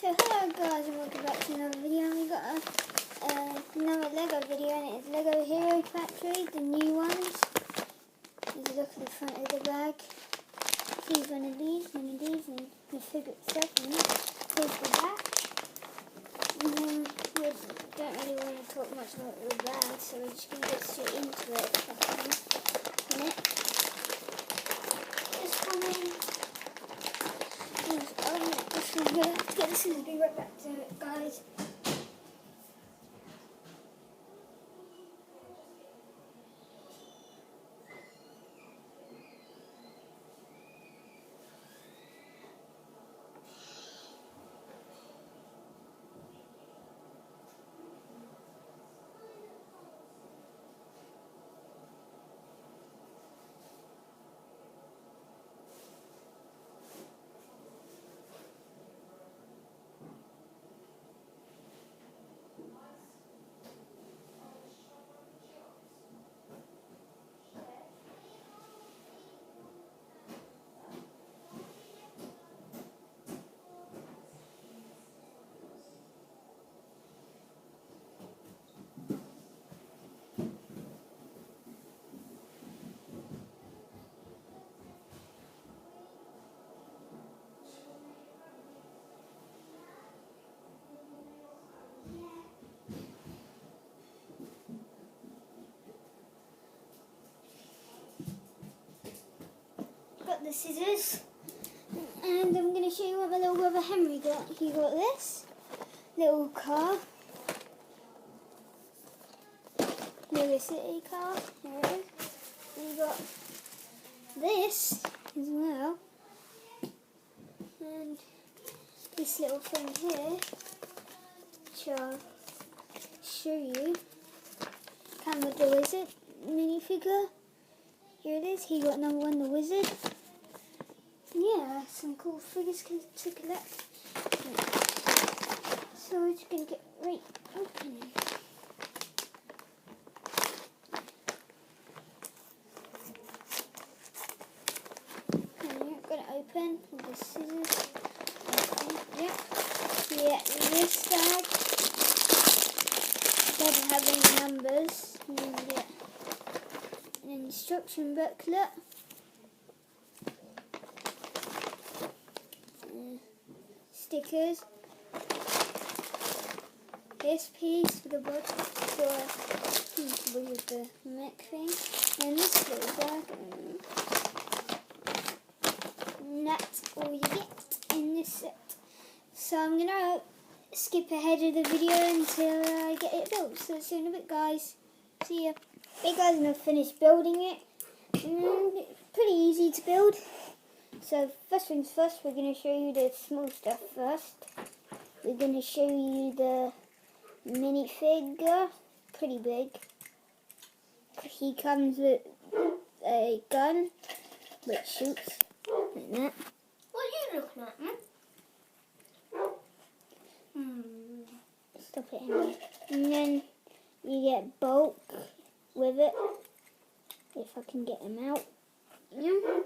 So hello guys and welcome back to another video. We got another Lego video and it is Lego Hero Factory, the new ones. There's a look at the front of the bag. Here's one of these, and the figure itself, and here's the back. And then we don't really want to talk much about the bag, so we're just going to get straight into it. Just come in. This one here. Let's get the scissors, be right back to it, guys. Got the scissors, and I'm going to show you what my little brother Henry got. He got this little car, Lego City car, there it is. And he got this as well, and this little thing here, which I'll show you. Camera the Wizard minifigure. Here it is. He got number 1, the Wizard. Yeah, some cool figures to collect. So we're just going to get right opening. And you're going to open with the scissors. Okay. Yep. Yeah, this bag doesn't have any numbers. And then you get an instruction booklet. Stickers, this piece for the bottom with the mech thing, and this little bag, and that's all you get in this set. So I'm gonna skip ahead of the video until I get it built. So see you in a bit, guys. See ya. Hey guys, and I've finished building it. Pretty easy to build. So first things first, we're going to show you the small stuff first. We're going to show you the minifigure, pretty big. He comes with a gun which shoots like that. What are you looking at, man? Stop it, Henry. And then you get bulk with it, if I can get him out. Yeah.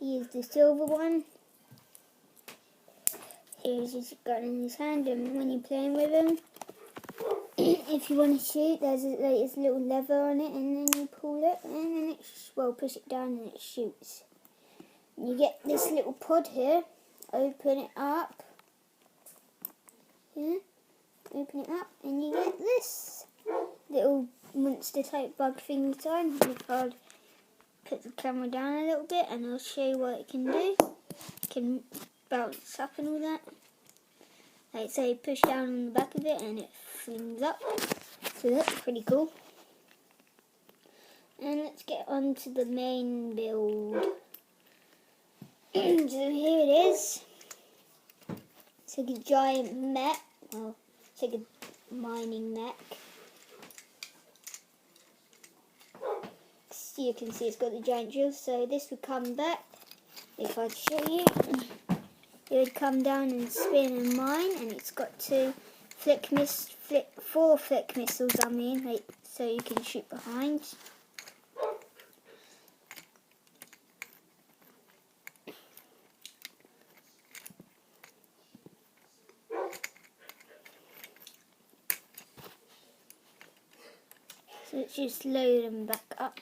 Here's the silver one. Here's his gun in his hand, and when you're playing with him, if you want to shoot, there's a little lever on it, and then you pull it, and then push it down, and it shoots. And you get this little pod here. Open it up. Yeah. Open it up, and you get this little monster type bug thing inside. If I'd put the camera down a little bit and I'll show you what it can do. It can bounce up and all that. Like say push down on the back of it and it flings up. So that's pretty cool. And let's get on to the main build. So here it is. It's like a giant mech. Well, it's like a mining mech. You can see it's got the giant drills, so this would come back. If I show you, it would come down and spin and mine, and it's got four flick missiles. So you can shoot behind. So let's just load them back up.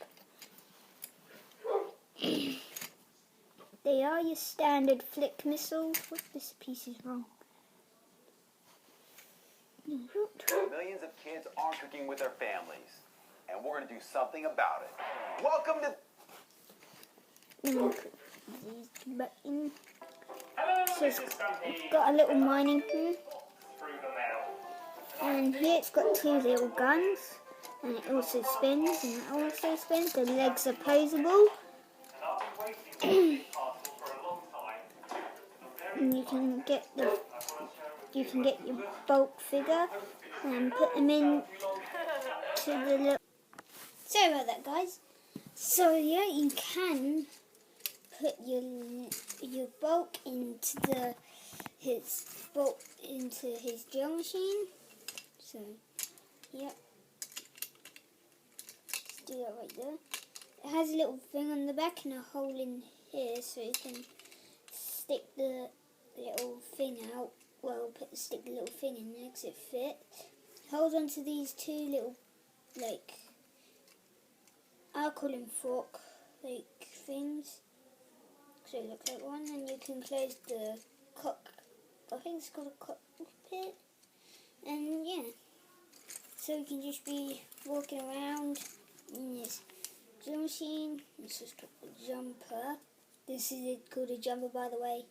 They are your standard flick missiles. What, this piece is wrong. Millions of kids aren't cooking with their families, and we're going to do something about it. Welcome to... These back in. So it's got a little mining here. And here it's got two little guns. And it also spins, and it also spins. The legs are posable. And you can get your bulk figure and put them in to the little. Sorry about that, guys. So yeah, you can put your bulk into his drill machine. So yep, let's do that right there. It has a little thing on the back and a hole in here, so you can stick the little thing out. Well, stick the little thing in there because it fits. Hold on to these two little, like, I'll call them fork, like, things. So it looks like one, and you can close the I think it's called a cockpit. And yeah, so you can just be walking around in this drill machine. This is called a jumper. This is called a jumper, by the way.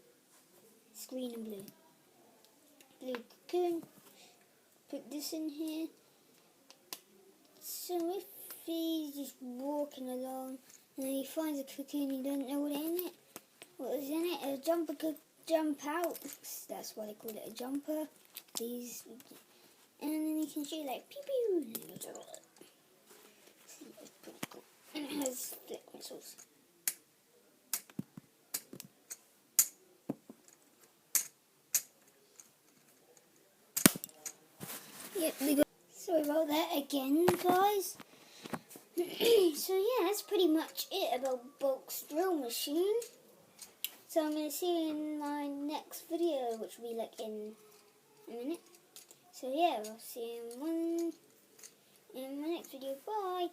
It's green and blue. Blue cocoon. Put this in here. So if he's just walking along and then he finds a cocoon, he doesn't know what is in it. A jumper could jump out. That's why they call it a jumper. These, and then you can shoot like pew pew. See, it's pretty cool. And it has flick missiles. Yep, sorry about that again, guys. So yeah, that's pretty much it about Bulk's drill machine. So I'm going to see you in my next video, which will be like in a minute. So yeah, I'll see you in my next video. Bye!